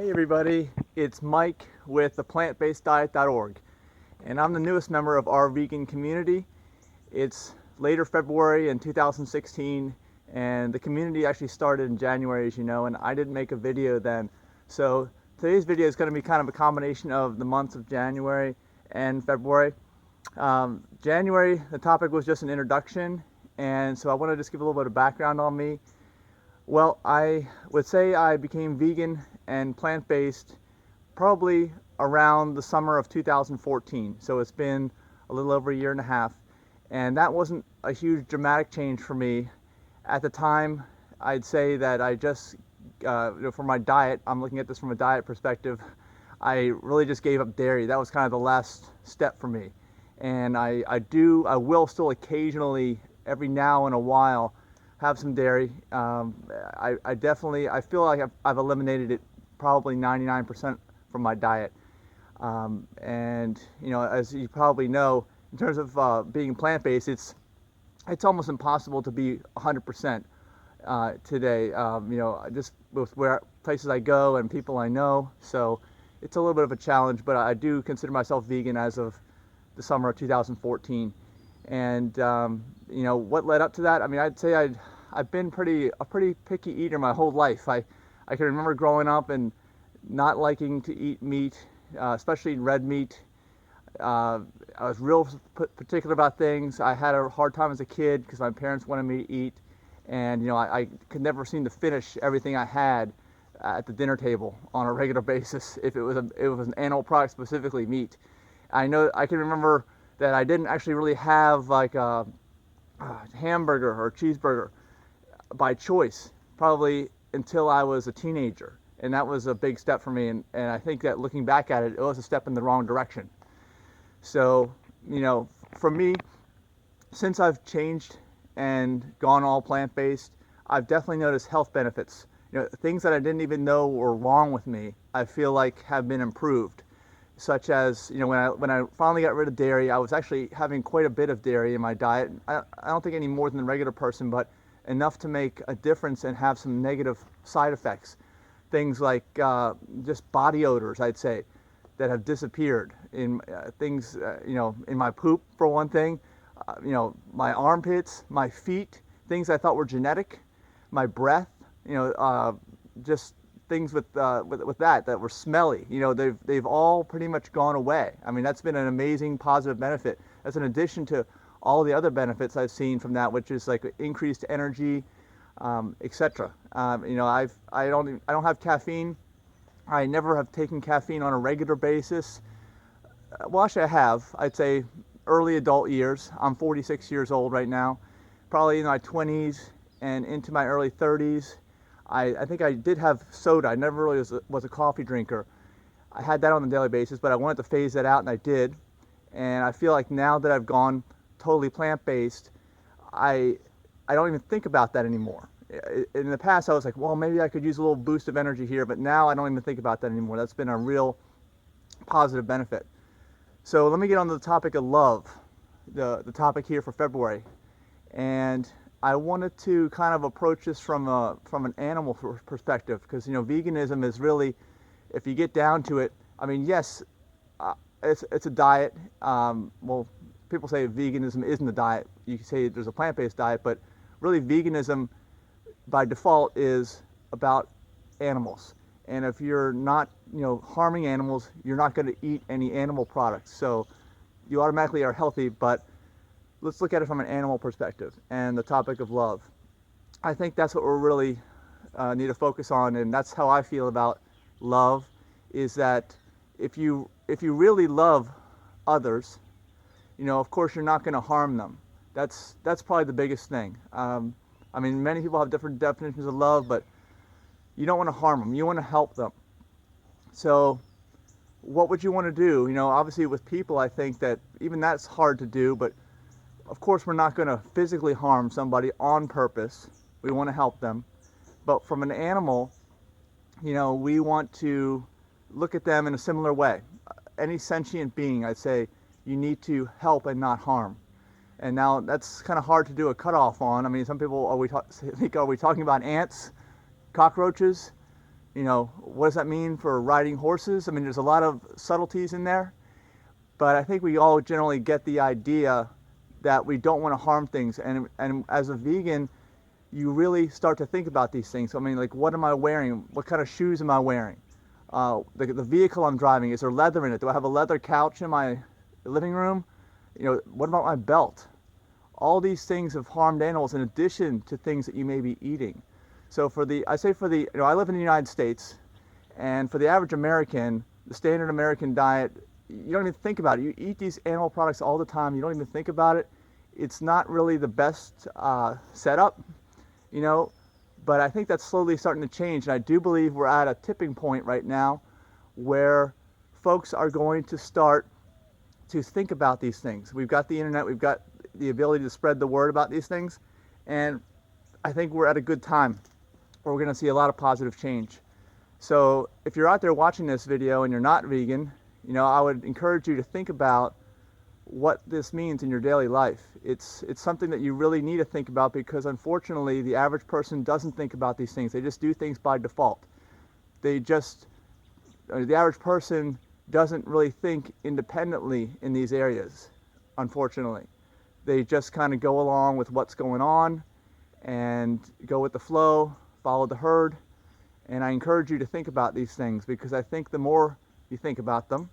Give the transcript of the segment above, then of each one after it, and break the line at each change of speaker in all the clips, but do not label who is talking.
Hey everybody, it's Mike with aPlantBasedDiet.org, and I'm the newest member of our vegan community. It's later February in 2016, and the community actually started in January, as you know, and I didn't make a video then. So today's video is going to be kind of a combination of the months of January and February. January, the topic was just an introduction, and so I want to just give a little bit of background on me. Well, I would say I became vegan and plant-based probably around the summer of 2014. So it's been a little over a year and a half. And that wasn't a huge dramatic change for me. At the time, I'd say that I just, for my diet, I'm looking at this from a diet perspective, I really just gave up dairy. That was kind of the last step for me. And I will still occasionally, every now and a while, have some dairy. I definitely, I feel like I've eliminated it probably 99% from my diet. And you know, as you probably know, in terms of being plant-based, it's almost impossible to be 100% today. You know, just with where places I go and people I know, so it's a little bit of a challenge. But I do consider myself vegan as of the summer of 2014. And you know, what led up to that? I mean, I'd say I've been a pretty picky eater my whole life. I can remember growing up and not liking to eat meat, especially red meat. I was real particular about things. I had a hard time as a kid because my parents wanted me to eat, and you know, I could never seem to finish everything I had at the dinner table on a regular basis if it was an animal product, specifically meat. I can remember that I didn't actually really have like a hamburger or cheeseburger by choice, probably until I was a teenager. And that was a big step for me. And I think that looking back at it, it was a step in the wrong direction. So, you know, for me, since I've changed and gone all plant-based, I've definitely noticed health benefits. You know, things that I didn't even know were wrong with me, I feel like have been improved. Such as, you know, when I finally got rid of dairy, I was actually having quite a bit of dairy in my diet. I don't think any more than the regular person, but enough to make a difference and have some negative side effects. Things like just body odors, I'd say, that have disappeared. In things, you know, in my poop, for one thing, you know, my armpits, my feet, things I thought were genetic, my breath, you know, just things with that were smelly. You know, they've all pretty much gone away. I mean, that's been an amazing positive benefit. That's in addition to all the other benefits I've seen from that, which is like increased energy, etc. You know, I don't have caffeine. I never have taken caffeine on a regular basis. Well, actually, I have. I'd say early adult years. I'm 46 years old right now. Probably in my 20s and into my early 30s. I think I did have soda. I never really was a coffee drinker. I had that on a daily basis, but I wanted to phase that out, and I did. And I feel like now that I've gone totally plant-based, I don't even think about that anymore. In the past, I was like, well, maybe I could use a little boost of energy here, but now I don't even think about that anymore. That's been a real positive benefit. So let me get on to the topic of love, the topic here for February. And I wanted to kind of approach this from an animal perspective, because, you know, veganism is really, if you get down to it, I mean, yes, it's a diet. Well, people say veganism isn't a diet. You can say there's a plant-based diet, but really veganism by default is about animals. And if you're not, you know, harming animals, you're not going to eat any animal products. So you automatically are healthy, but let's look at it from an animal perspective and the topic of love. I think that's what we're really need to focus on, and that's how I feel about love, is that if you really love others, you know, of course you're not going to harm them. That's probably the biggest thing. I mean, many people have different definitions of love, but you don't want to harm them. You want to help them. So what would you want to do? You know, obviously with people, I think that even that's hard to do, but of course we're not going to physically harm somebody on purpose. We want to help them. But from an animal, you know, we want to look at them in a similar way. Any sentient being, I'd say, you need to help and not harm. And now that's kind of hard to do a cutoff on. I mean, some people, are we talking about ants, cockroaches? You know, what does that mean for riding horses? I mean, there's a lot of subtleties in there, but I think we all generally get the idea that we don't want to harm things. And as a vegan, you really start to think about these things. So, I mean, like, what am I wearing? What kind of shoes am I wearing? The vehicle I'm driving, is there leather in it? Do I have a leather couch in my living room? You know, what about my belt? All these things have harmed animals in addition to things that you may be eating. So you know, I live in the United States, and for the average American, the standard American diet, you don't even think about it. You eat these animal products all the time. You don't even think about it. It's not really the best setup, you know, but I think that's slowly starting to change. And I do believe we're at a tipping point right now where folks are going to start to think about these things. We've got the internet, we've got the ability to spread the word about these things, and I think we're at a good time where we're going to see a lot of positive change. So if you're out there watching this video and you're not vegan, you know, I would encourage you to think about what this means in your daily life. It's something that you really need to think about, because unfortunately the average person doesn't think about these things. They just do things by default. The average person doesn't really think independently in these areas, unfortunately. They just kind of go along with what's going on and go with the flow, follow the herd. And I encourage you to think about these things, because I think the more you think about them,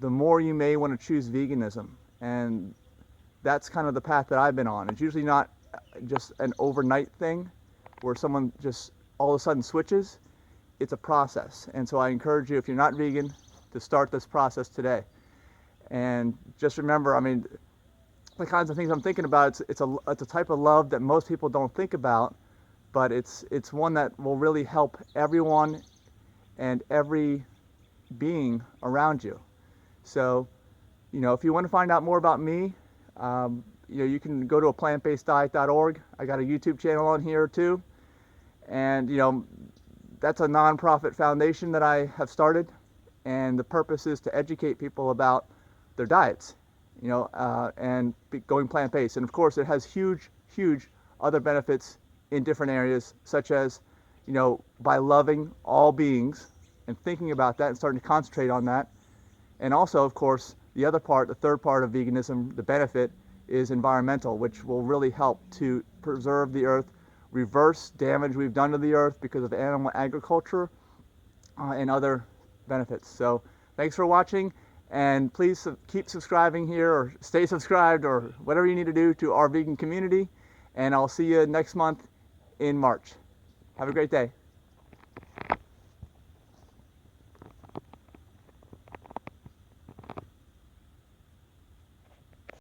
the more you may want to choose veganism. And that's kind of the path that I've been on. It's usually not just an overnight thing where someone just all of a sudden switches. It's a process. And so I encourage you, if you're not vegan, to start this process today. And just remember, I mean, the kinds of things I'm thinking about, it's a type of love that most people don't think about, but it's one that will really help everyone and every being around you. So, you know, if you want to find out more about me, you know, you can go to aPlantBasedDiet.org. I got a YouTube channel on here too, and you know, that's a nonprofit foundation that I have started, and the purpose is to educate people about their diets, you know, and going plant-based. And of course, it has huge other benefits in different areas, such as, you know, by loving all beings and thinking about that and starting to concentrate on that. And also, of course, the other part, the third part of veganism, the benefit, is environmental, which will really help to preserve the earth, reverse damage we've done to the earth because of animal agriculture, and other benefits. So thanks for watching, and please keep subscribing here, or stay subscribed, or whatever you need to do to our vegan community. And I'll see you next month in March. Have a great day.